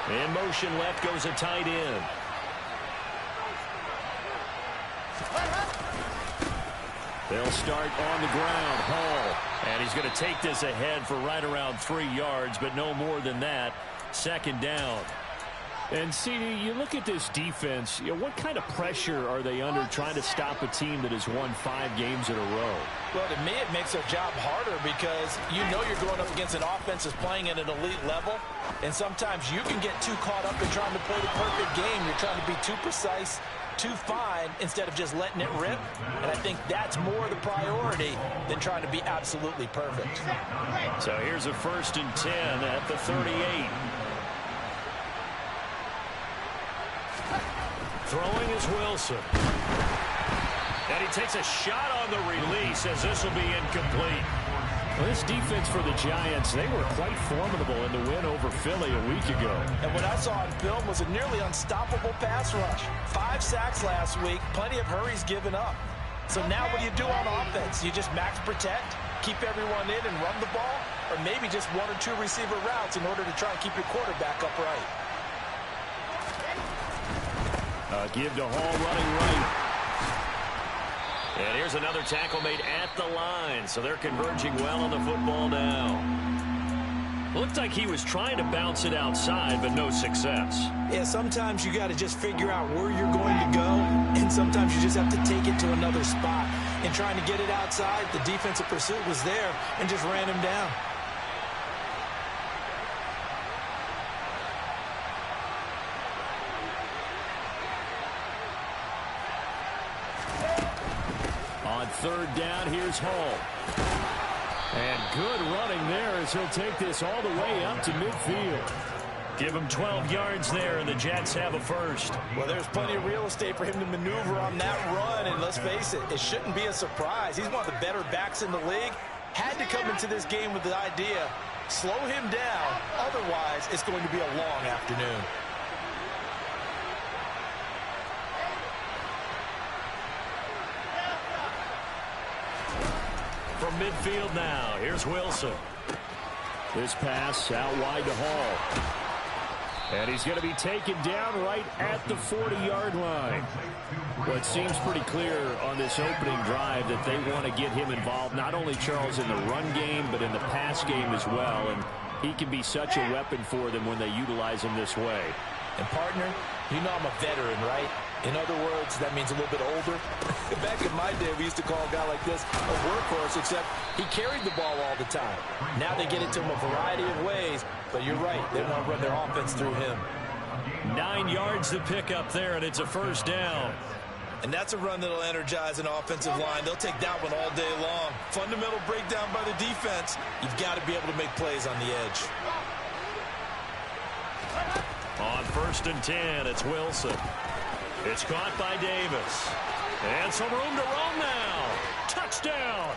In motion left goes a tight end. They'll start on the ground. Hall. And he's going to take this ahead for right around 3 yards, but no more than that. Second down. And, CD, you look at this defense, what kind of pressure are they under trying to stop a team that has won 5 games in a row? Well, to me, it makes their job harder because you know you're going up against an offense that's playing at an elite level, and sometimes you can get too caught up in trying to play the perfect game. You're trying to be too precise, too fine, instead of just letting it rip. And I think that's more the priority than trying to be absolutely perfect. So here's a 1st and 10 at the 38. Throwing is Wilson. And he takes a shot on the release as this will be incomplete. Well, this defense for the Giants, they were quite formidable in the win over Philly a week ago. And what I saw on film was a nearly unstoppable pass rush. 5 sacks last week, plenty of hurries given up. So now what do you do on offense? You just max protect, keep everyone in and run the ball, or maybe just 1 or 2 receiver routes in order to try and keep your quarterback upright. Give to Hall running right. And here's another tackle made at the line. So they're converging well on the football now. Looked like he was trying to bounce it outside, but no success. Yeah, sometimes you got to just figure out where you're going to go, and sometimes you just have to take it to another spot. And trying to get it outside, the defensive pursuit was there and just ran him down. On 3rd down, here's Hall. And good running there as he'll take this all the way up to midfield. Give him 12 yards there, and the Jets have a 1st. Well, there's plenty of real estate for him to maneuver on that run, and let's face it, it shouldn't be a surprise. He's one of the better backs in the league. Had to come into this game with the idea, slow him down, otherwise it's going to be a long afternoon. From midfield now, here's Wilson. This pass out wide to Hall. And he's going to be taken down right at the 40-yard line. Well, it seems pretty clear on this opening drive that they want to get him involved, not only, Charles, in the run game, but in the pass game as well. And he can be such a weapon for them when they utilize him this way. And, partner, you know I'm a veteran, right? In other words, that means a little bit older. Back in my day, we used to call a guy like this a workhorse, except he carried the ball all the time. Now they get it to him a variety of ways, but you're right, they want to run their offense through him. 9 yards to pick up there, and it's a 1st down. And that's a run that'll energize an offensive line. They'll take that one all day long. Fundamental breakdown by the defense. You've got to be able to make plays on the edge. On 1st and 10, it's Wilson. It's caught by Davis. And some room to roam now. Touchdown.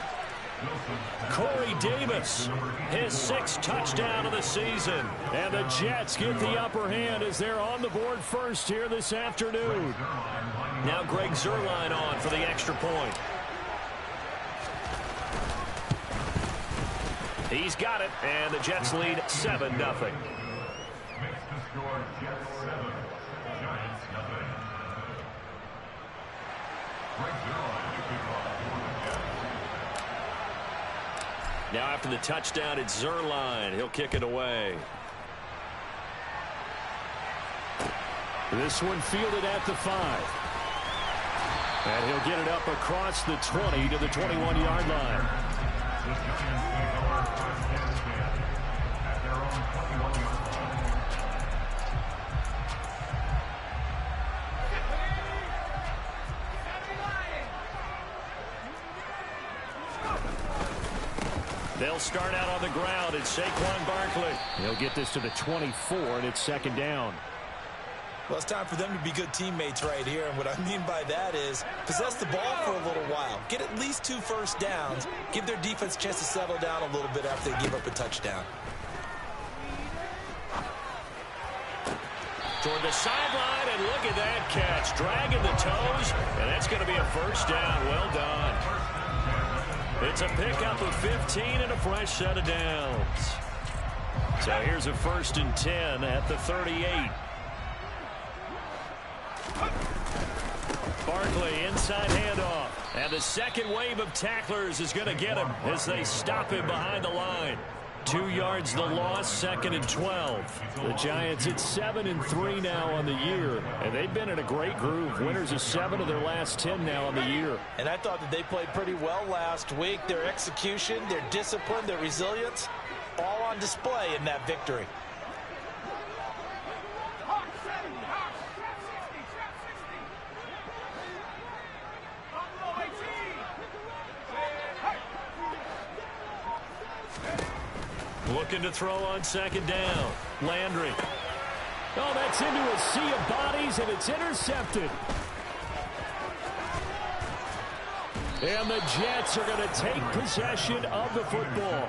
Corey Davis, his 6th touchdown of the season. And the Jets get the upper hand as they're on the board first here this afternoon. Now Greg Zuerlein on for the extra point. He's got it, and the Jets lead 7-0. Now after the touchdown, it's Zuerlein. He'll kick it away. This one fielded at the 5. And he'll get it up across the 20 to the 21-yard line. They'll start out on the ground. It's Saquon Barkley. He'll get this to the 24, and it's 2nd down. Well, it's time for them to be good teammates right here, and what I mean by that is possess the ball for a little while. Get at least 2 first downs. Give their defense a chance to settle down a little bit after they give up a touchdown. Toward the sideline, and look at that catch. Dragging the toes, and that's going to be a 1st down. Well done. It's a pickup of 15 and a fresh set of downs. So here's a 1st and 10 at the 38. Barkley, inside handoff. And the second wave of tacklers is going to get him as they stop him behind the line. 2 yards the loss, 2nd and 12. The Giants at 7-3 now on the year, and they've been in a great groove. Winners of 7 of their last 10 now on the year. And I thought that they played pretty well last week. Their execution, their discipline, their resilience, all on display in that victory. Looking to throw on 2nd down. Landry. Oh, that's into a sea of bodies, and it's intercepted. And the Jets are going to take possession of the football.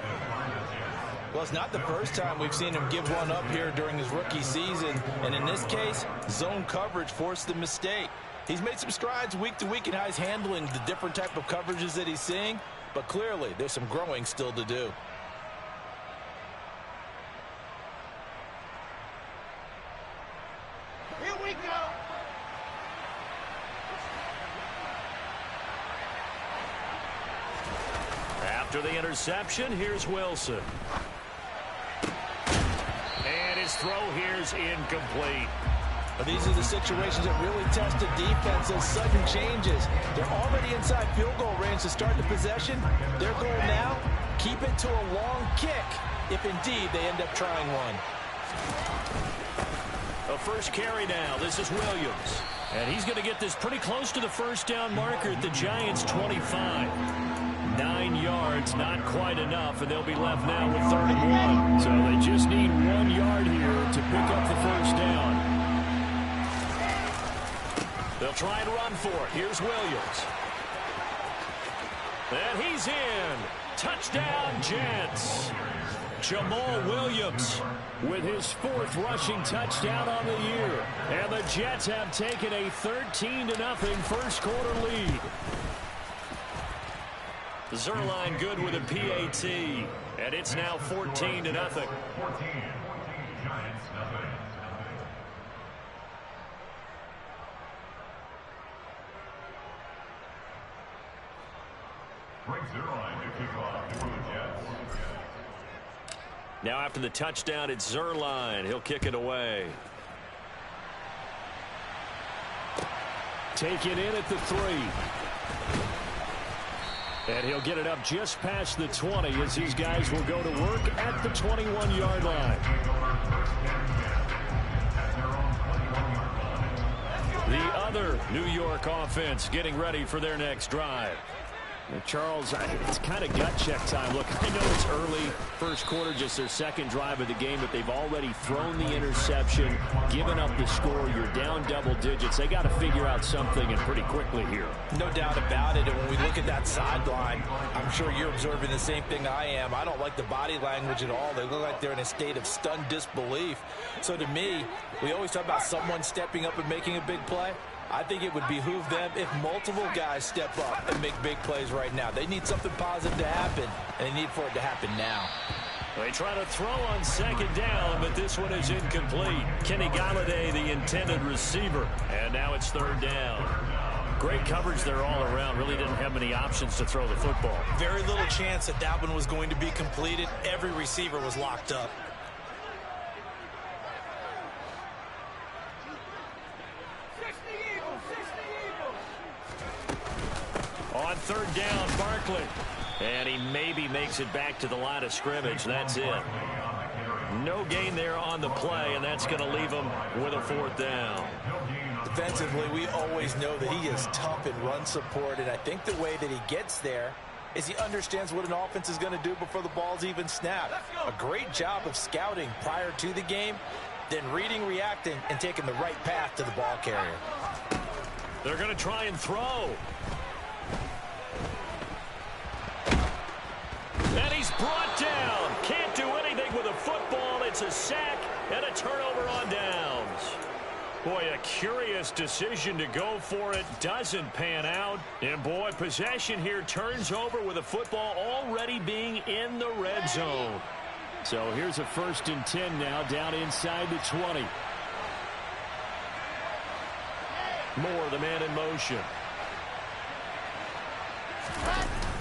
Well, it's not the first time we've seen him give one up here during his rookie season. And in this case, zone coverage forced the mistake. He's made some strides week to week in how he's handling the different type of coverages that he's seeing. But clearly, there's some growing still to do. After the interception, here's Wilson. And his throw here's incomplete. But these are the situations that really test the defense. Those sudden changes. They're already inside field goal range to start the possession. Their goal now, keep it to a long kick, if indeed they end up trying one. A first carry now. This is Williams. And he's going to get this pretty close to the 1st down marker at the Giants' 25. 9 yards, not quite enough, and they'll be left now with 31. So they just need 1 yard here to pick up the 1st down. They'll try and run for it. Here's Williams. And he's in. Touchdown, Jets. Jamal Williams with his 4th rushing touchdown on the year. And the Jets have taken a 13-0 first quarter lead. Zerline good with a PAT, and it's now 14-0. Now after the touchdown, it's Zerline. He'll kick it away. Take it in at the 3. And he'll get it up just past the 20 as these guys will go to work at the 21-yard line. The other New York offense getting ready for their next drive. Charles, it's kind of gut check time. Look, I know it's early, first quarter, just their 2nd drive of the game, but they've already thrown the interception, given up the score. You're down double digits. They got to figure out something, and pretty quickly here. No doubt about it. And when we look at that sideline, I'm sure you're observing the same thing I am. I don't like the body language at all. They look like they're in a state of stunned disbelief. So to me, we always talk about someone stepping up and making a big play. I think it would behoove them if multiple guys step up and make big plays right now. They need something positive to happen, and they need for it to happen now. They try to throw on 2nd down, but this one is incomplete. Kenny Galladay, the intended receiver, and now it's 3rd down. Great coverage there all around. Really didn't have many options to throw the football. Very little chance that that one was going to be completed. Every receiver was locked up. On 3rd down, Barkley. And he maybe makes it back to the line of scrimmage. That's it. No gain there on the play, and that's going to leave him with a 4th down. Defensively, we always know that he is tough in run support, and I think the way that he gets there is he understands what an offense is going to do before the ball's even snapped. A great job of scouting prior to the game, then reading, reacting, and taking the right path to the ball carrier. They're going to try and throw. And he's brought down. Can't do anything with a football. It's a sack and a turnover on downs. Boy, a curious decision to go for it. Doesn't pan out. And boy, possession here turns over with a football already being in the red zone. So here's a 1st and 10 now, down inside the 20. Moore, the man in motion.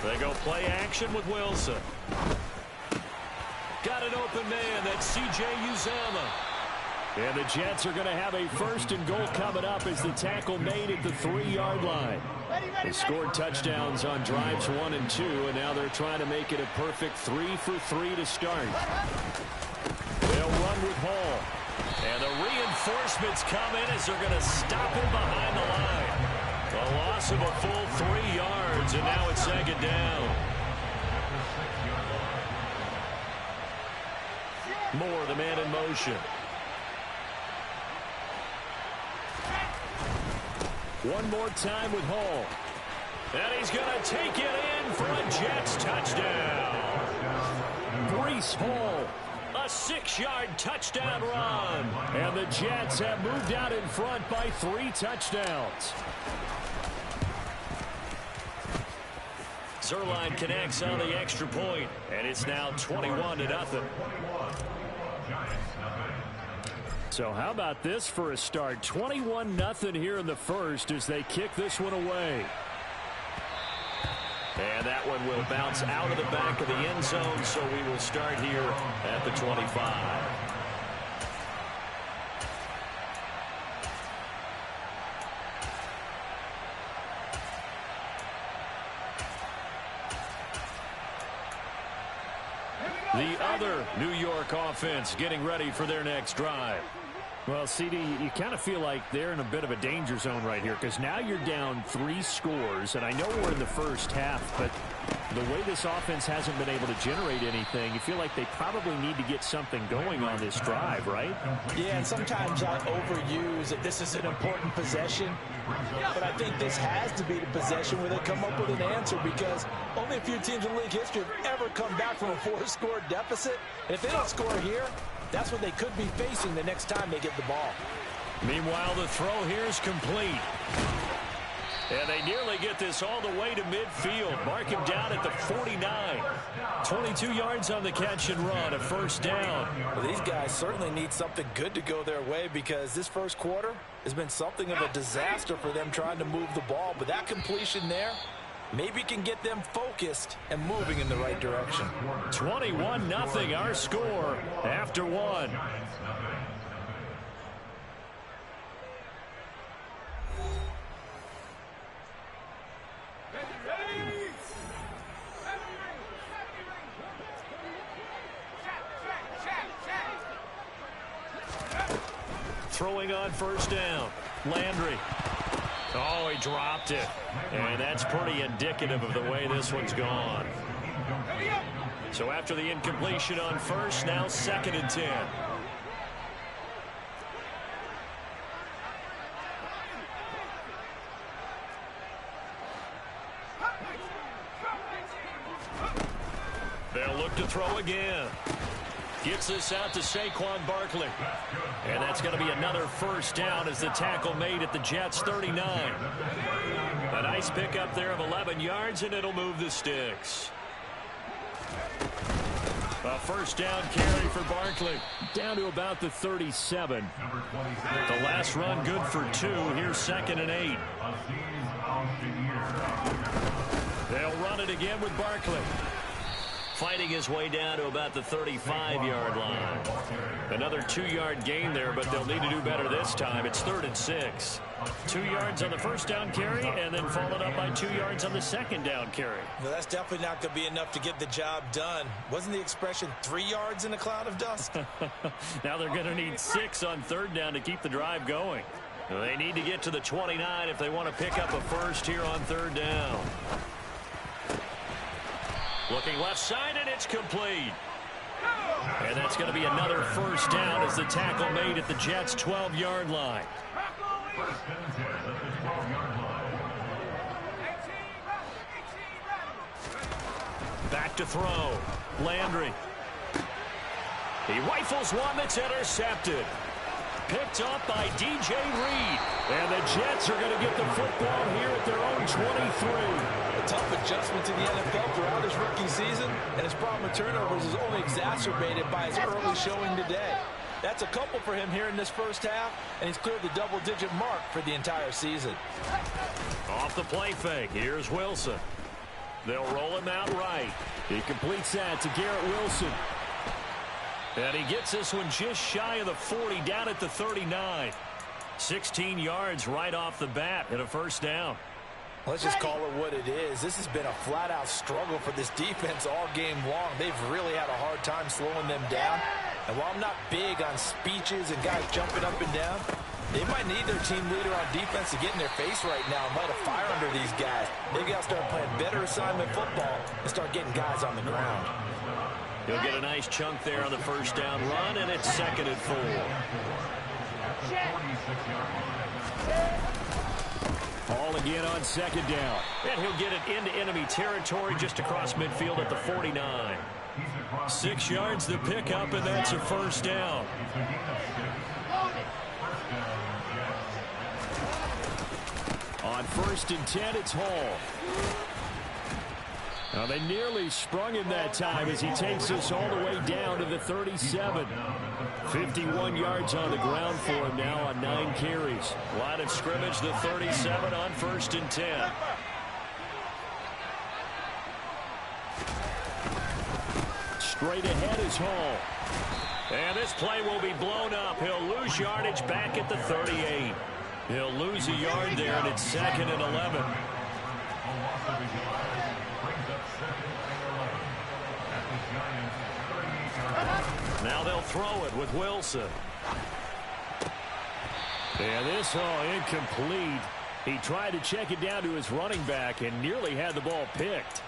They go play action with Wilson. Got an open man. That's C.J. Uzama. And the Jets are going to have a 1st and goal coming up as the tackle made at the 3-yard line. They scored touchdowns on drives 1 and 2, and now they're trying to make it a perfect 3 for 3 to start. They'll run with Hall. And the reinforcements come in as they're going to stop him behind the line. A loss of a full 3 yards, and now it's 2nd down. Moore, the man in motion. One more time with Hall. And he's going to take it in for a Jets touchdown. Breece Hall, a 6-yard touchdown run. And the Jets have moved out in front by 3 touchdowns. Zerline connects on the extra point, and it's now 21-0. So how about this for a start? 21-0 here in the first as they kick this one away. And that one will bounce out of the back of the end zone, so we will start here at the 25. The other New York offense getting ready for their next drive. Well, CD, you kind of feel like they're in a bit of a danger zone right here because now you're down 3 scores, and I know we're in the first half, but the way this offense hasn't been able to generate anything, you feel like they probably need to get something going on this drive, right? Yeah, and sometimes I overuse that this is an important possession, but I think this has to be the possession where they come up with an answer because only a few teams in league history have ever come back from a 4-score deficit. And if they don't score here, that's what they could be facing the next time they get the ball. Meanwhile, the throw here is complete. And they nearly get this all the way to midfield. Mark him down at the 49. 22 yards on the catch and run, a 1st down. Well, these guys certainly need something good to go their way because this first quarter has been something of a disaster for them trying to move the ball. But that completion there maybe can get them focused and moving in the right direction. 21-0 our score after 1. Throwing on 1st down. Landry. Oh, he dropped it. And that's pretty indicative of the way this one's gone. So after the incompletion on 1st, now 2nd and 10. They'll look to throw again. Gets this out to Saquon Barkley. And that's going to be another 1st down as the tackle made at the Jets' 39. A nice pickup there of 11 yards, and it'll move the sticks. A 1st down carry for Barkley. Down to about the 37. The last run good for 2. Here's 2nd and 8. They'll run it again with Barkley. Fighting his way down to about the 35-yard line. Another 2-yard gain there, but they'll need to do better this time. It's 3rd and 6. 2 yards on the 1st down carry, and then followed up by 2 yards on the 2nd down carry. No, that's definitely not going to be enough to get the job done. Wasn't the expression 3 yards in a cloud of dust? Now they're going to need 6 on 3rd down to keep the drive going. They need to get to the 29 if they want to pick up a 1st here on 3rd down. Looking left side, and it's complete. And that's going to be another 1st down as the tackle made at the Jets' 12-yard line. Back to throw. Landry. He rifles one that's intercepted. Picked up by DJ Reed. And the Jets are going to get the football here at their own 23. a tough adjustment to the NFL throughout his rookie season, and his problem with turnovers is only exacerbated by his early showing today. That's a couple for him here in this first half, and he's cleared the double-digit mark for the entire season. Off the play fake, here's Wilson. They'll roll him out right. He completes that to Garrett Wilson. And he gets this one just shy of the 40, down at the 39. 16 yards right off the bat and a first down. Let's just call it what it is. This has been a flat-out struggle for this defense all game long. They've really had a hard time slowing them down. And while I'm not big on speeches and guys jumping up and down, they might need their team leader on defense to get in their face right now and light a fire under these guys. They've got to start playing better assignment football and start getting guys on the ground. He'll get a nice chunk there on the first down run, and it's 2nd and 4. Ball again on 2nd down. And he'll get it into enemy territory just across midfield at the 49. 6 yards the pickup, and that's a first down. On 1st and 10, it's Hall. Now, they nearly sprung him that time as he takes us all the way down to the 37. 51 yards on the ground for him now on 9 carries. Line of scrimmage, the 37 on 1st and 10. Straight ahead is Hall. And this play will be blown up. He'll lose yardage back at the 38. He'll lose a yard there, and it's 2nd and 11. Now they'll throw it with Wilson. And this incomplete. He tried to check it down to his running back and nearly had the ball picked.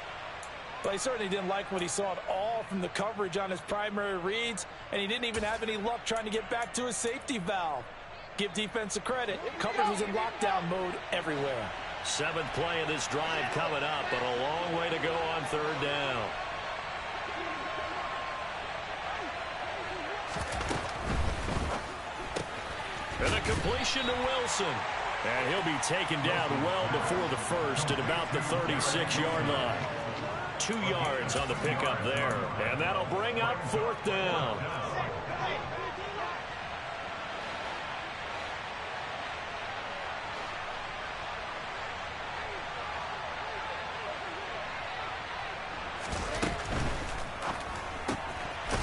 Well, he certainly didn't like what he saw at all from the coverage on his primary reads, and he didn't even have any luck trying to get back to his safety valve. Give defense a credit. Coverage was in lockdown mode everywhere. 7th play of this drive coming up, but a long way to go on 3rd down. And a completion to Wilson. And he'll be taken down well before the first at about the 36-yard line. 2 yards on the pickup there. And that'll bring up 4th down.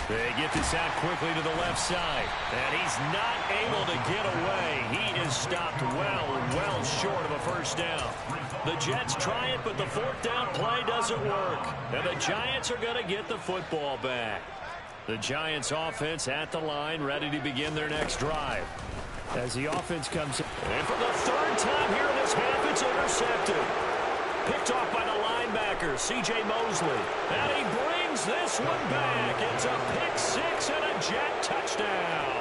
They get this out quickly to the left side. And he's not able to get away. He is stopped well short of a first down. The Jets try it, but the 4th down play doesn't work. And the Giants are going to get the football back. The Giants offense at the line, ready to begin their next drive. As the offense comes in. And for the 3rd time here in this half, it's intercepted. Picked off by the linebacker, C.J. Mosley. And he brings this one back. It's a pick 6 and a Jet touchdown.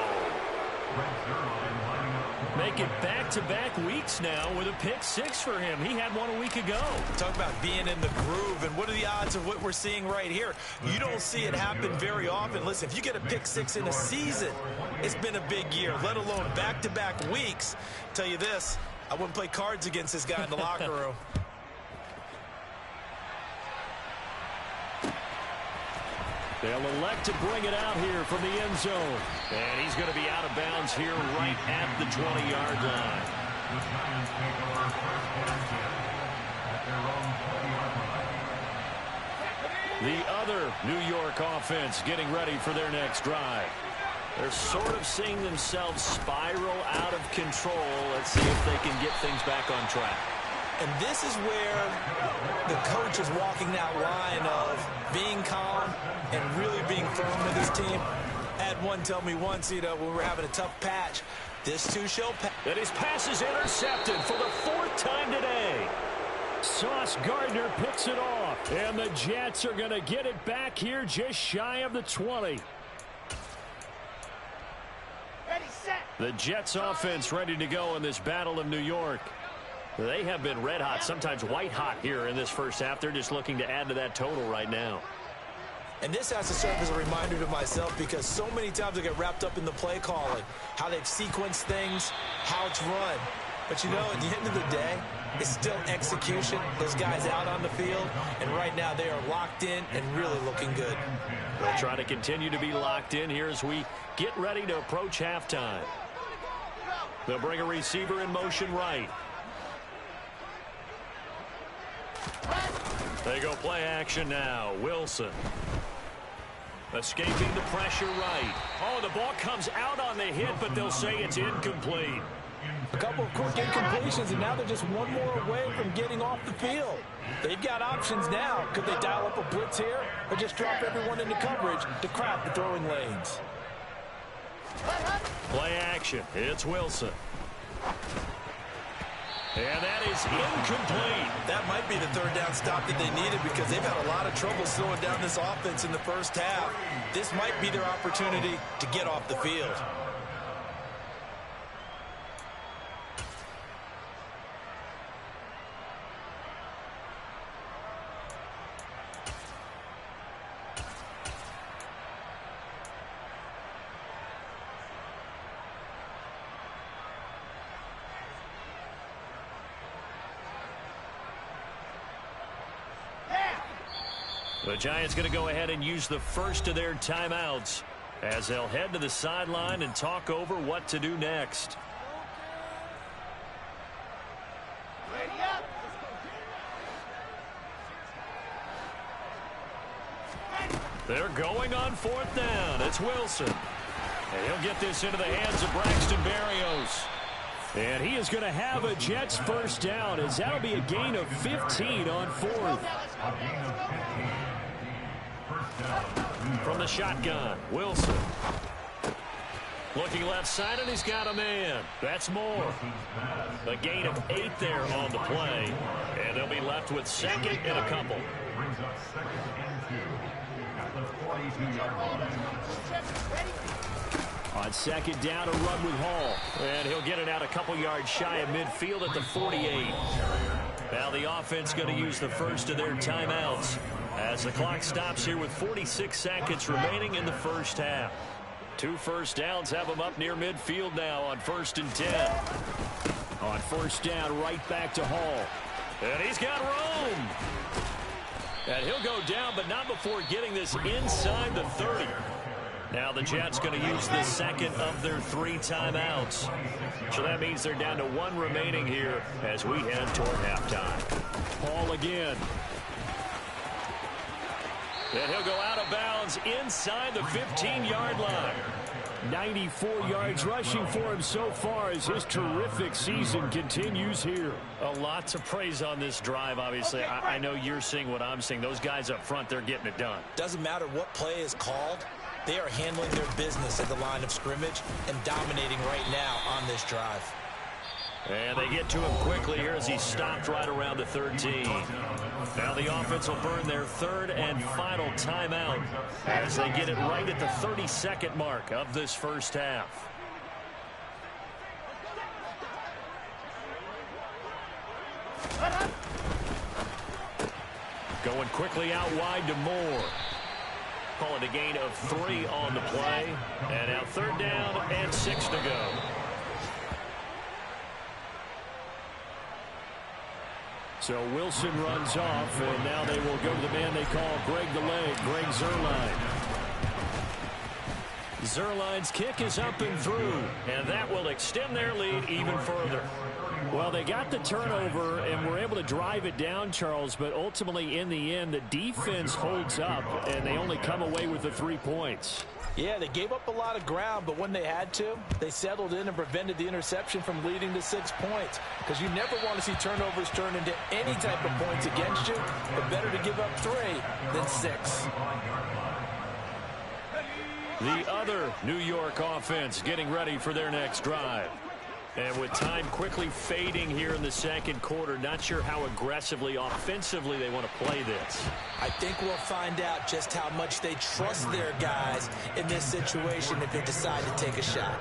Make it back-to-back weeks now with a pick 6 for him. He had one a week ago. Talk about being in the groove, and what are the odds of what we're seeing right here? You don't see it happen very often. Listen, if you get a pick 6 in a season, it's been a big year, let alone back-to-back weeks. Tell you this, I wouldn't play cards against this guy in the locker room. They'll elect to bring it out here from the end zone. And he's going to be out of bounds here right at the 20-yard line. The other New York offense getting ready for their next drive. They're sort of seeing themselves spiral out of control. Let's see if they can get things back on track. And this is where the coach is walking that line of being calm and really being firm with his team. I had one tell me once, when we were having a tough patch, this too shall pass. And his pass is intercepted for the 4th time today. Sauce Gardner picks it off. And the Jets are going to get it back here just shy of the 20. Ready, set. The Jets offense ready to go in this Battle of New York. They have been red hot, sometimes white hot here in this first half. They're just looking to add to that total right now. And this has to serve as a reminder to myself, because so many times I get wrapped up in the play calling, how they've sequenced things, how it's run. But at the end of the day, It's still execution. Those guys out on the field, and right now they are locked in and really looking good. They'll try to continue to be locked in here as we get ready to approach halftime. They'll bring a receiver in motion right. They go play action now. Wilson. Escaping the pressure right. Oh, the ball comes out on the hit, but they'll say it's incomplete. A couple of quick incompletions, and now they're just one more away from getting off the field. They've got options now. Could they dial up a blitz here or just drop everyone into coverage to crowd the throwing lanes? Play action. It's Wilson. And that is incomplete. That might be the third down stop that they needed because they've had a lot of trouble slowing down this offense in the first half. This might be their opportunity to get off the field. The Giants going to go ahead and use the first of their timeouts as they'll head to the sideline and talk over what to do next. They're going on fourth down. It's Wilson. And he'll get this into the hands of Braxton Berrios. And he is going to have a Jets first down as that'll be a gain of 15 on fourth. From the shotgun, Wilson. Looking left side, and he's got a man. That's Moore. A gain of 8 there on the play. And they'll be left with second and a couple. On second down, a run with Hall. And he'll get it out a couple yards shy of midfield at the 48. Now the offense going to use the first of their timeouts as the clock stops here with 46 seconds remaining in the first half. 2 first downs have them up near midfield now on 1st and 10. On first down, right back to Hall. And he's got room. And he'll go down, but not before getting this inside the 30. Now the Jets going to use the second of their 3 timeouts. So that means they're down to 1 remaining here as we head toward halftime. Hall again. And he'll go out of bounds inside the 15-yard line. 94 yards rushing for him so far as his terrific season continues here. A lot to praise on this drive, obviously. I know you're seeing what I'm seeing. Those guys up front, they're getting it done. Doesn't matter what play is called. They are handling their business at the line of scrimmage and dominating right now on this drive. And they get to him quickly here as he stopped right around the 13. Now the offense will burn their 3rd and final timeout as they get it right at the 32nd mark of this first half. Going quickly out wide to Moore. Call it a gain of 3 on the play. And now 3rd down and 6 to go. So Wilson runs off, and now they will go to the man they call Greg the Leg, Greg Zuerlein. Zuerlein's kick is up and through, and that will extend their lead even further. Well, they got the turnover and were able to drive it down, Charles, but ultimately in the end, the defense holds up, and they only come away with the 3 points. Yeah, they gave up a lot of ground, but when they had to, they settled in and prevented the interception from leading to 6 points. Because you never want to see turnovers turn into any type of points against you, but better to give up 3 than 6. The other New York offense getting ready for their next drive. And with time quickly fading here in the second quarter, not sure how aggressively, offensively they want to play this. I think we'll find out just how much they trust their guys in this situation if they decide to take a shot.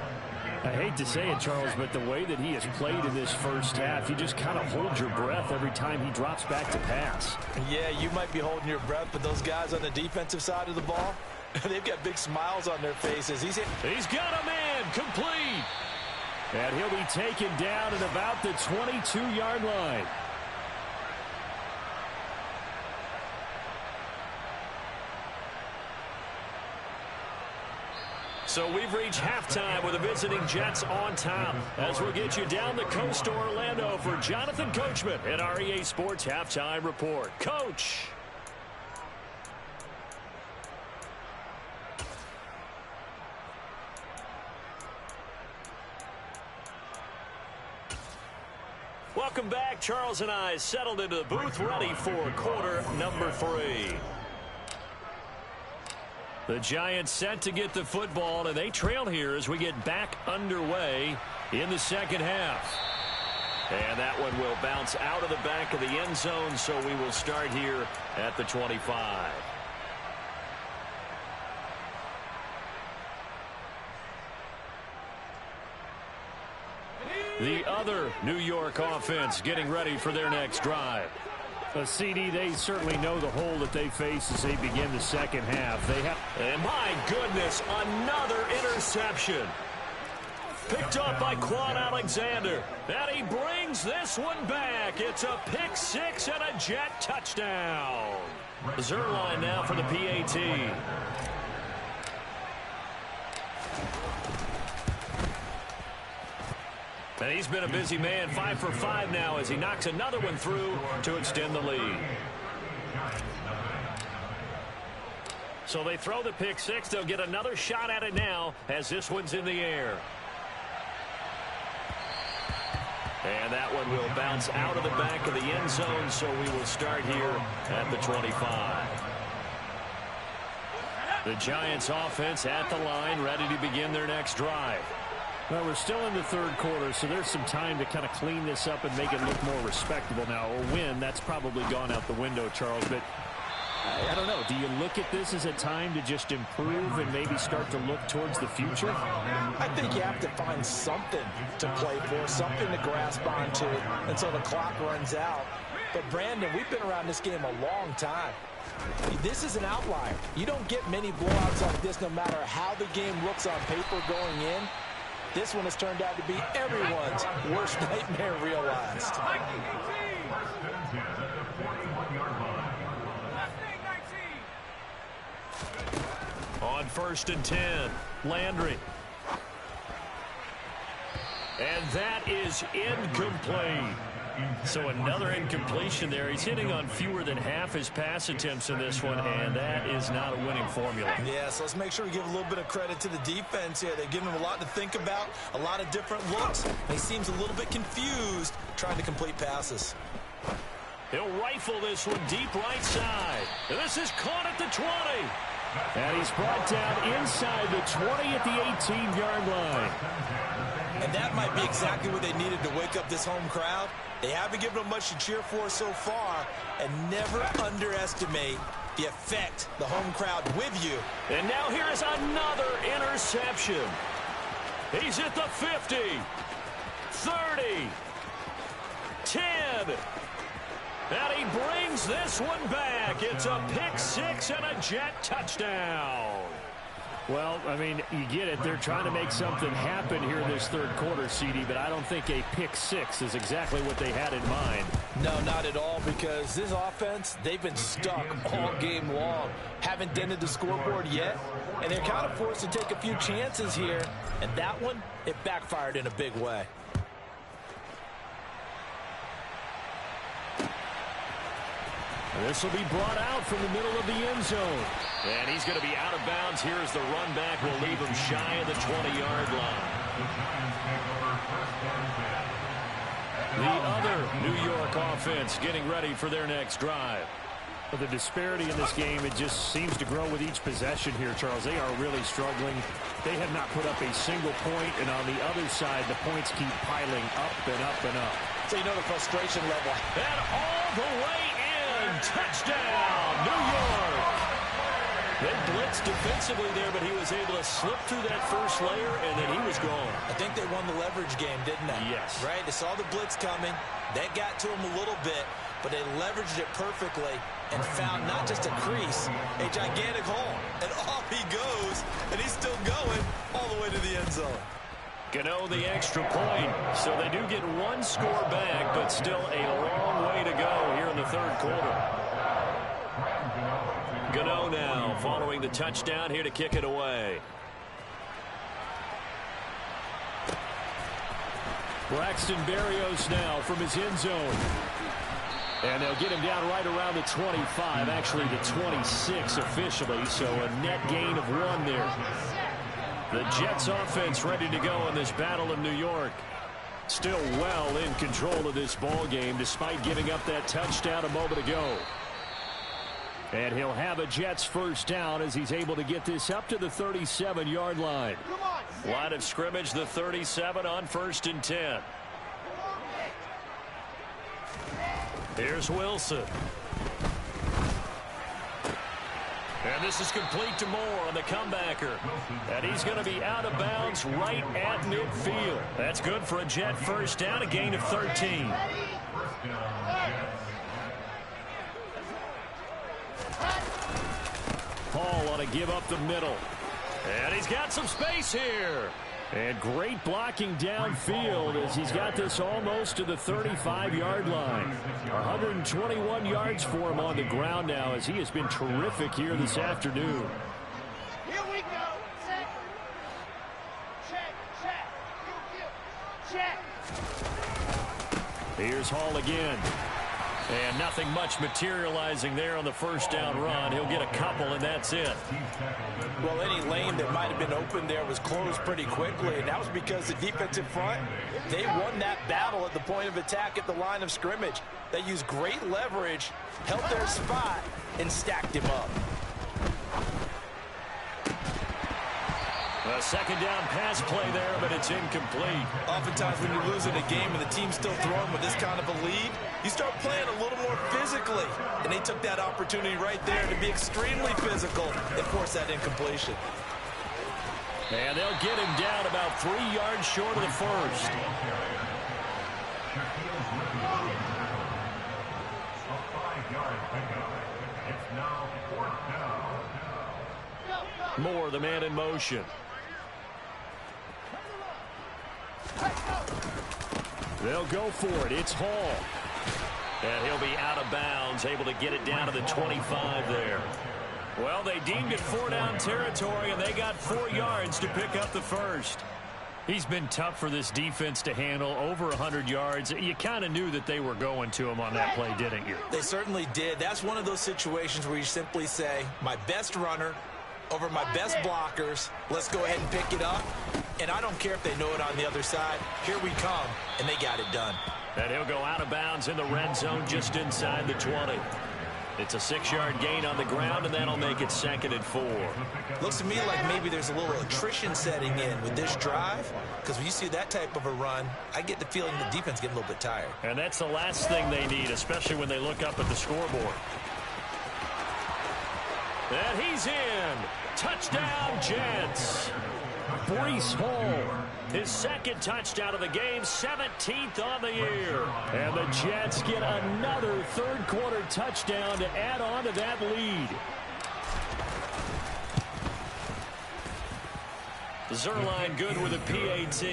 I hate to say it, Charles, but the way that he has played in this first half, you just kind of hold your breath every time he drops back to pass. Yeah, you might be holding your breath, but those guys on the defensive side of the ball, they've got big smiles on their faces. He's got a man complete. And he'll be taken down at about the 22-yard line. So we've reached halftime with the visiting Jets on top. As we'll get you down the coast to Orlando for Jonathan Coachman at our EA Sports Halftime Report. Coach. Welcome back. Charles and I settled into the booth, ready for quarter number 3. The Giants set to get the football, and they trail here as we get back underway in the second half. And that one will bounce out of the back of the end zone, so we will start here at the 25. The other New York offense getting ready for their next drive. CD, they certainly know the hole that they face as they begin the second half. And my goodness, another interception. Picked up by Quan Alexander. And he brings this one back. It's a pick 6 and a Jet touchdown. Zerline now for the PAT. And he's been a busy man, 5 for 5 now as he knocks another one through to extend the lead. So they throw the pick 6. They'll get another shot at it now as this one's in the air. And that one will bounce out of the back of the end zone, so we will start here at the 25. The Giants offense at the line, ready to begin their next drive. Well, we're still in the third quarter, so there's some time to kind of clean this up and make it look more respectable now. Or win, that's probably gone out the window, Charles. But I don't know. Do you look at this as a time to just improve and maybe start to look towards the future? I think you have to find something to play for, something to grasp onto until the clock runs out. But, Brandon, we've been around this game a long time. This is an outlier. You don't get many blowouts like this no matter how the game looks on paper going in. This one has turned out to be everyone's worst nightmare realized. On 1st and 10, Landry. And that is incomplete. So another incompletion there. He's hitting on fewer than half his pass attempts in this one, and that is not a winning formula. Yeah, so let's make sure we give a little bit of credit to the defense here. They've given him a lot to think about, a lot of different looks. And he seems a little bit confused trying to complete passes. He'll rifle this one deep right side. And this is caught at the 20. And he's brought down inside the 20 at the 18-yard line. And that might be exactly what they needed to wake up this home crowd. They haven't given them much to cheer for so far, and never underestimate the effect the home crowd with you. And now here is another interception. He's at the 50, 30, 10. And he brings this one back. It's a pick 6 and a Jet touchdown. Well, I mean, you get it. They're trying to make something happen here this third quarter, CD, but I don't think a pick 6 is exactly what they had in mind. No, not at all, because this offense, they've been stuck all game long. Haven't dented the scoreboard yet, and they're kind of forced to take a few chances here. And that one, it backfired in a big way. This will be brought out from the middle of the end zone. And he's going to be out of bounds here as the run back will leave him shy of the 20-yard line. The other New York offense getting ready for their next drive. The disparity in this game, it just seems to grow with each possession here, Charles. They are really struggling. They have not put up a single point, and on the other side, the points keep piling up and up and up. So you know the frustration level. And all the way in, touchdown, New York. They blitzed defensively there, but he was able to slip through that first layer, and then he was gone. I think they won the leverage game, didn't they? Yes. Right? They saw the blitz coming. That got to him a little bit, but they leveraged it perfectly and found not just a crease, a gigantic hole. And off he goes, and he's still going all the way to the end zone. Gano the extra point, so they do get one score back, but still a long way to go here in the third quarter. Gano now following the touchdown here to kick it away. Braxton Berrios now from his end zone. And they'll get him down right around the 25, actually the 26 officially, so a net gain of 1 there. The Jets offense ready to go in this battle in New York. Still well in control of this ball game despite giving up that touchdown a moment ago. And he'll have a Jets first down as he's able to get this up to the 37-yard line. Line of scrimmage, the 37 on 1st and 10. Here's Wilson. And this is complete to Moore on the comebacker. And he's going to be out of bounds right at midfield. That's good for a Jet first down, a gain of 13. Hall on a give up the middle. And he's got some space here. And great blocking downfield as he's got this almost to the 35-yard line. 121 yards for him on the ground now as he has been terrific here this afternoon. Here we go. Check. Check. Here's Hall again. And nothing much materializing there on the first down run. He'll get a couple, and that's it. Well, any lane that might have been open there was closed pretty quickly, and that was because the defensive front, they won that battle at the point of attack at the line of scrimmage. They used great leverage, held their spot, and stacked him up. A second down pass play there, but it's incomplete. Oftentimes when you're losing a game and the team's still throwing with this kind of a lead, you start playing a little more physically. And they took that opportunity right there to be extremely physical and force that incompletion. And they'll get him down about 3 yards short of the first. Moore, the man in motion. They'll go for it. It's Hall. And he'll be out of bounds, able to get it down to the 25 there. Well, they deemed it 4-down territory, and they got 4 yards to pick up the first. He's been tough for this defense to handle, over 100 yards. You kind of knew that they were going to him on that play, didn't you? They certainly did. That's one of those situations where you simply say, my best runner over my best blockers, let's go ahead and pick it up. And I don't care if they know it on the other side. Here we come, and they got it done. And he'll go out of bounds in the red zone just inside the 20. It's a 6-yard gain on the ground, and that'll make it 2nd and 4. Looks to me like maybe there's a little attrition setting in with this drive, because when you see that type of a run, I get the feeling the defense getting a little bit tired. And that's the last thing they need, especially when they look up at the scoreboard. And he's in. Touchdown, Jets. Breece Hall, his 2nd touchdown of the game, 17th on the year. And the Jets get another third-quarter touchdown to add on to that lead. Zerline good with a PAT.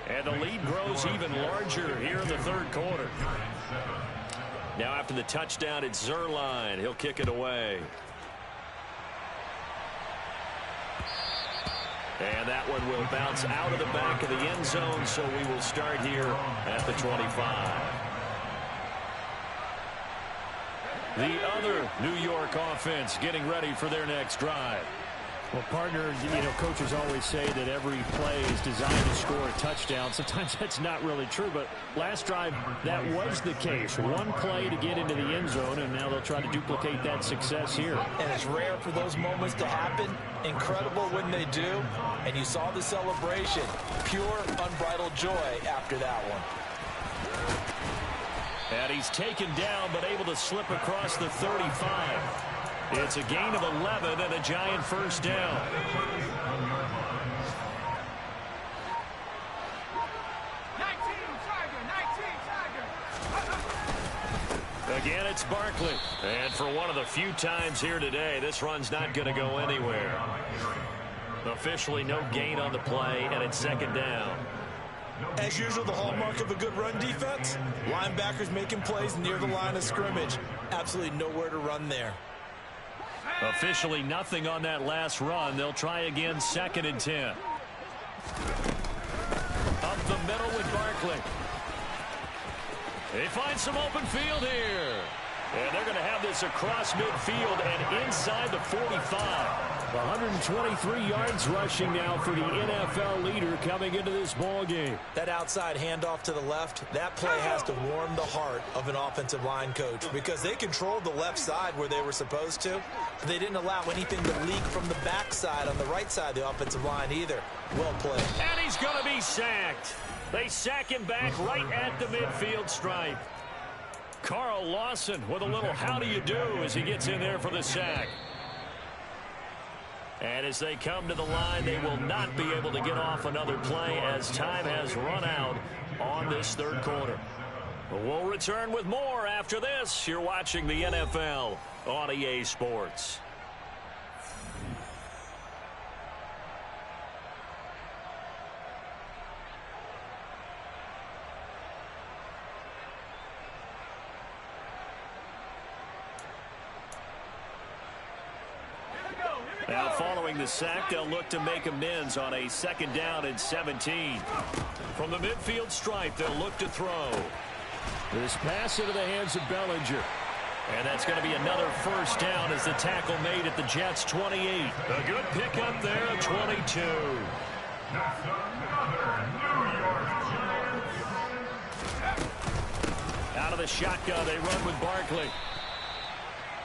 And the lead grows even larger here in the third quarter. Now after the touchdown, it's Zerline. He'll kick it away. And that one will bounce out of the back of the end zone, so we will start here at the 25. The other New York offense getting ready for their next drive. Well, partner, coaches always say that every play is designed to score a touchdown. Sometimes that's not really true, but last drive, that was the case. One play to get into the end zone, and now they'll try to duplicate that success here. And it's rare for those moments to happen. Incredible when they do. And you saw the celebration. Pure, unbridled joy after that one. And he's taken down, but able to slip across the 35. It's a gain of 11 and a giant first down. 19 Tiger. Again, it's Barkley. And for one of the few times here today, this run's not going to go anywhere. Officially no gain on the play, and it's 2nd down. As usual, the hallmark of a good run defense, linebackers making plays near the line of scrimmage. Absolutely nowhere to run there. Officially nothing on that last run. They'll try again, 2nd and 10. Up the middle with Barkley. They find some open field here. And they're going to have this across midfield and inside the 45. 123 yards rushing now for the NFL leader coming into this ball game. That outside handoff to the left, that play has to warm the heart of an offensive line coach because they controlled the left side where they were supposed to. They didn't allow anything to leak from the backside on the right side of the offensive line either. Well played. And he's going to be sacked. They sack him back right at the midfield stripe. Carl Lawson with a little how do you do as he gets in there for the sack. And as they come to the line, they will not be able to get off another play as time has run out on this 3rd quarter. We'll return with more after this. You're watching the NFL on EA Sports. Now following the sack, they'll look to make amends on a 2nd down and 17. From the midfield stripe, they'll look to throw. This pass into the hands of Bellinger. And that's going to be another 1st down as the tackle made at the Jets' 28. A good pickup there at 22. Out of the shotgun, they run with Barkley.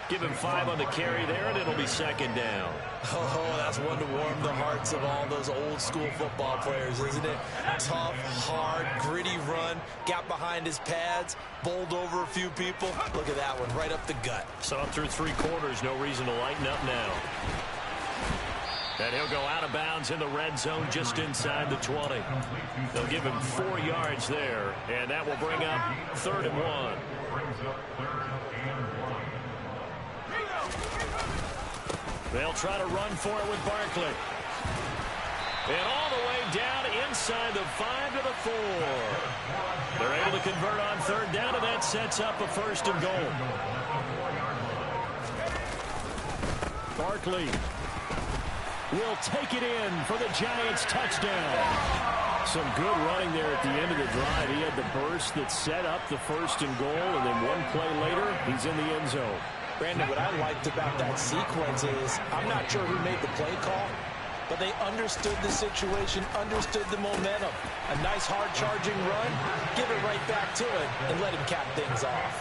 Give him 5 on the carry there, and it'll be 2nd down. Oh, that's one to warm the hearts of all those old-school football players, isn't it? Tough, hard, gritty run, got behind his pads, bowled over a few people. Look at that one, right up the gut. Saw it through 3 quarters, no reason to lighten up now. And he'll go out of bounds in the red zone just inside the 20. They'll give him 4 yards there, and that will bring up 3rd and 1. They'll try to run for it with Barkley. And all the way down inside the 5 to the 4. They're able to convert on 3rd down, and that sets up a 1st and goal. Barkley will take it in for the Giants touchdown. Some good running there at the end of the drive. He had the burst that set up the 1st and goal, and then one play later, he's in the end zone. Brandon, what I liked about that sequence is I'm not sure who made the play call, but they understood the situation, understood the momentum. A nice hard-charging run, give it right back to him, and let him cap things off.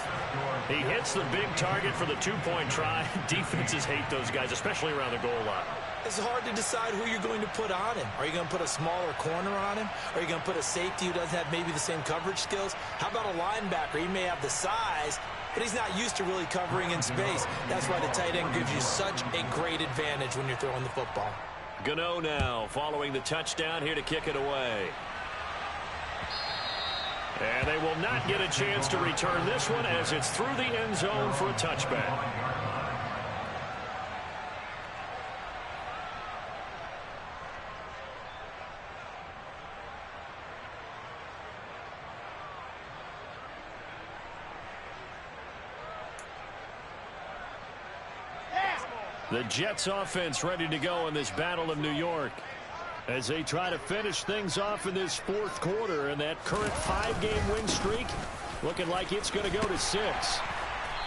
He hits the big target for the 2-point try. Defenses hate those guys, especially around the goal line. It's hard to decide who you're going to put on him. Are you going to put a smaller corner on him? Are you going to put a safety who doesn't have maybe the same coverage skills? How about a linebacker? He may have the size, but he's not used to really covering in space. That's why the tight end gives you such a great advantage when you're throwing the football. Gano now following the touchdown here to kick it away. And they will not get a chance to return this one as it's through the end zone for a touchback. The Jets offense ready to go in this Battle of New York as they try to finish things off in this 4th quarter, and that current 5-game win streak looking like it's going to go to 6.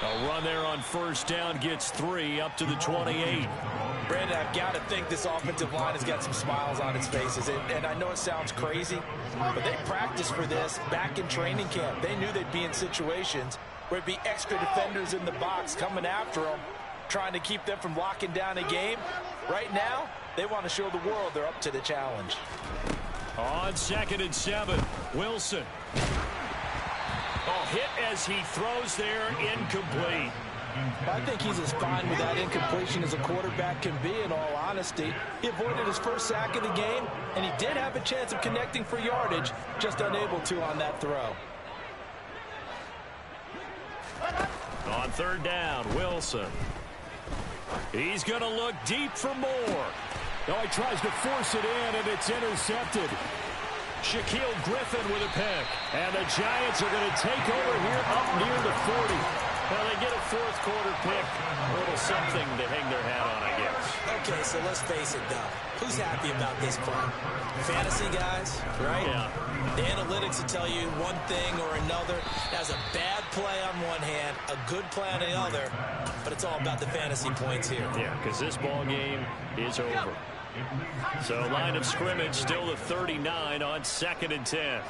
A run there on 1st down gets 3 up to the 28. Brandon, I've got to think this offensive line has got some smiles on its faces. And I know it sounds crazy, but they practiced for this back in training camp. They knew they'd be in situations where it'd be extra defenders in the box coming after them, trying to keep them from locking down a game. Right now, they want to show the world they're up to the challenge. On 2nd and 7, Wilson. Oh, hit as he throws there, incomplete. I think he's as fine with that incompletion as a quarterback can be, in all honesty. He avoided his first sack of the game, and he did have a chance of connecting for yardage, just unable to on that throw. On 3rd down, Wilson. He's going to look deep for more. Oh, he tries to force it in, and it's intercepted. Shaquille Griffin with a pick. And the Giants are going to take over here up near the 40. Well, they get a fourth quarter pick. A little something to hang their hat on, I guess. Okay, so let's face it, though. Who's happy about this play? Fantasy guys, right? Yeah. The analytics will tell you one thing or another. That's a bad play on one hand, a good play on the other, but it's all about the fantasy points here. Yeah, because this ball game is over. So line of scrimmage still the 39 on 2nd and 10.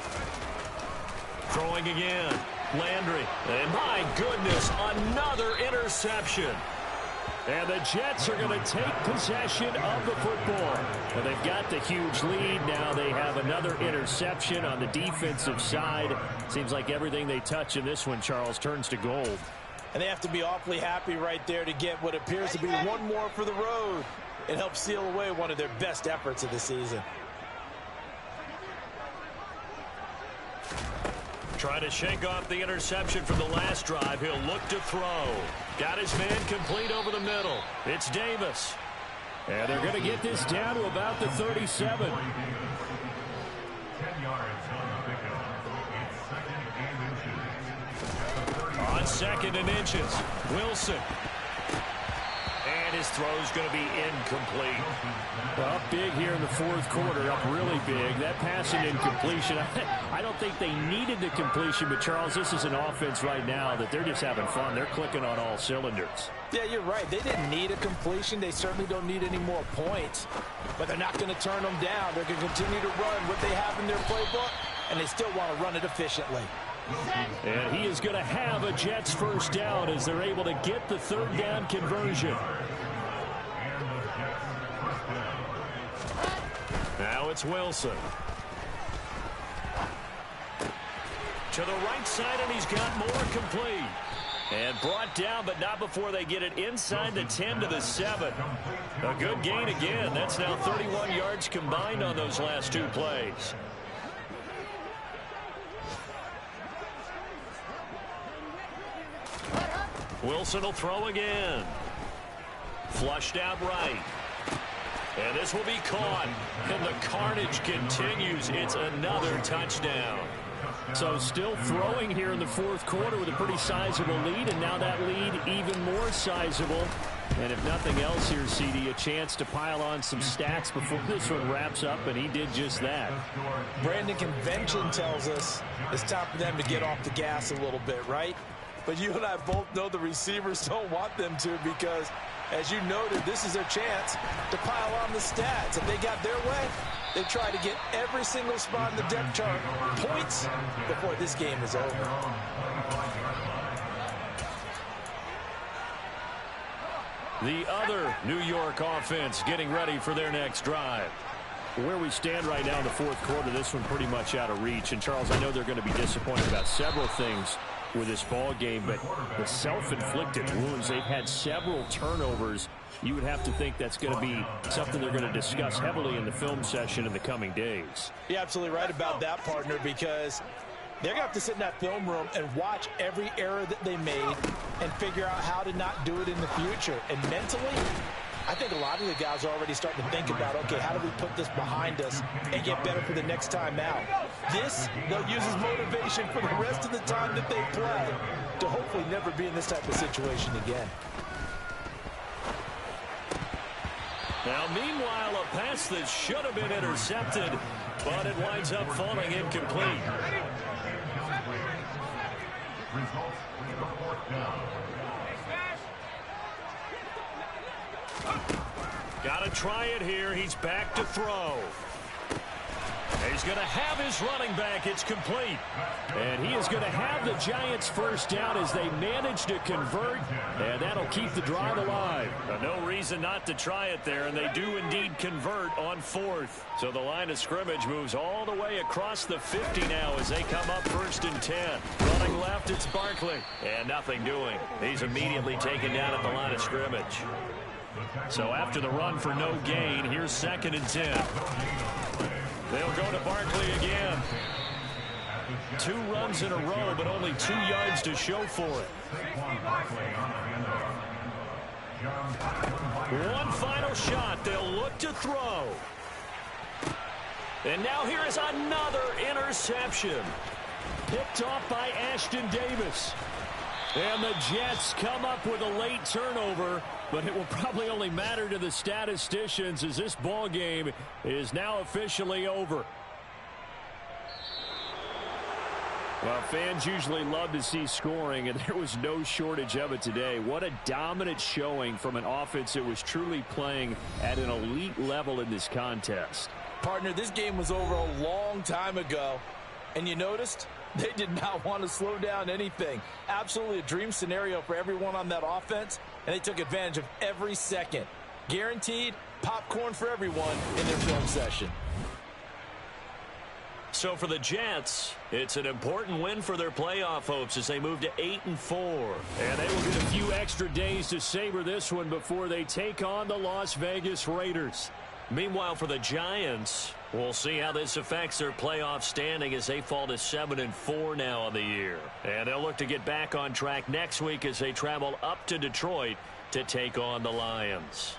Throwing again. Landry. And my goodness, another interception. And the Jets are going to take possession of the football. And they've got the huge lead. Now they have another interception on the defensive side. Seems like everything they touch in this one, Charles, turns to gold. And they have to be awfully happy right there to get what appears to be one more for the road. It helps seal away one of their best efforts of the season. Trying to shake off the interception from the last drive. He'll look to throw. Got his man complete over the middle. It's Davis. And they're going to get this down to about the 37. 10 yards on the pickup. It's 2nd and inches. On 2nd and inches. Wilson. And his throw's going to be incomplete. Up big here in the fourth quarter, up really big. That pass and incompletion, I don't think they needed the completion, but Charles, this is an offense right now that they're just having fun. They're clicking on all cylinders. Yeah, you're right. They didn't need a completion. They certainly don't need any more points, but they're not going to turn them down. They're going to continue to run what they have in their playbook, and they still want to run it efficiently. And he is going to have a Jets first down as they're able to get the third down conversion. Now it's Wilson. To the right side, and he's got more complete. And brought down, but not before they get it inside the 10 to the 7. A good gain again. That's now 31 yards combined on those last two plays. Wilson will throw again. Flushed out right. And this will be caught. And the carnage continues. It's another touchdown. So still throwing here in the fourth quarter with a pretty sizable lead. And now that lead even more sizable. And if nothing else here, CD, a chance to pile on some stats before this one wraps up. And he did just that. Brandon, convention tells us it's time for them to get off the gas a little bit, right? But you and I both know the receivers don't want them to because, as you noted, this is their chance to pile on the stats. If they got their way, they try to get every single spot in the depth chart points before this game is over. The other New York offense getting ready for their next drive. Where we stand right now in the fourth quarter, this one pretty much out of reach. And, Charles, I know they're going to be disappointed about several things with this ball game, but the self-inflicted wounds, they've had several turnovers. You would have to think that's going to be something they're going to discuss heavily in the film session in the coming days. You're absolutely right about that, partner, because they're going to have to sit in that film room and watch every error that they made and figure out how to not do it in the future. And mentally, I think a lot of the guys are already starting to think about, okay, how do we put this behind us and get better for the next time out? This, they'll use as motivation for the rest of the time that they play to hopefully never be in this type of situation again. Now, meanwhile, a pass that should have been intercepted, but it winds up falling incomplete. Got to try it here. He's back to throw. He's going to have his running back. It's complete. And he is going to have the Giants first down as they manage to convert. And that'll keep the drive alive. No reason not to try it there. And they do indeed convert on fourth. So the line of scrimmage moves all the way across the 50 now as they come up 1st and 10. Running left, it's Barkley. And nothing doing. He's immediately taken down at the line of scrimmage. So after the run for no gain, here's 2nd and 10. They'll go to Barkley again. 2 runs in a row, but only 2 yards to show for it. One final shot. They'll look to throw. And now here is another interception. Picked off by Ashton Davis. And the Jets come up with a late turnover, but it will probably only matter to the statisticians as this ball game is now officially over. Well, fans usually love to see scoring, and there was no shortage of it today. What a dominant showing from an offense that was truly playing at an elite level in this contest. Partner, this game was over a long time ago, and you noticed they did not want to slow down anything. Absolutely a dream scenario for everyone on that offense, and they took advantage of every second. Guaranteed popcorn for everyone in their film session. So for the Jets, it's an important win for their playoff hopes as they move to 8-4. And they will get a few extra days to savor this one before they take on the Las Vegas Raiders. Meanwhile, for the Giants, we'll see how this affects their playoff standing as they fall to 7-4 now on the year. And they'll look to get back on track next week as they travel up to Detroit to take on the Lions.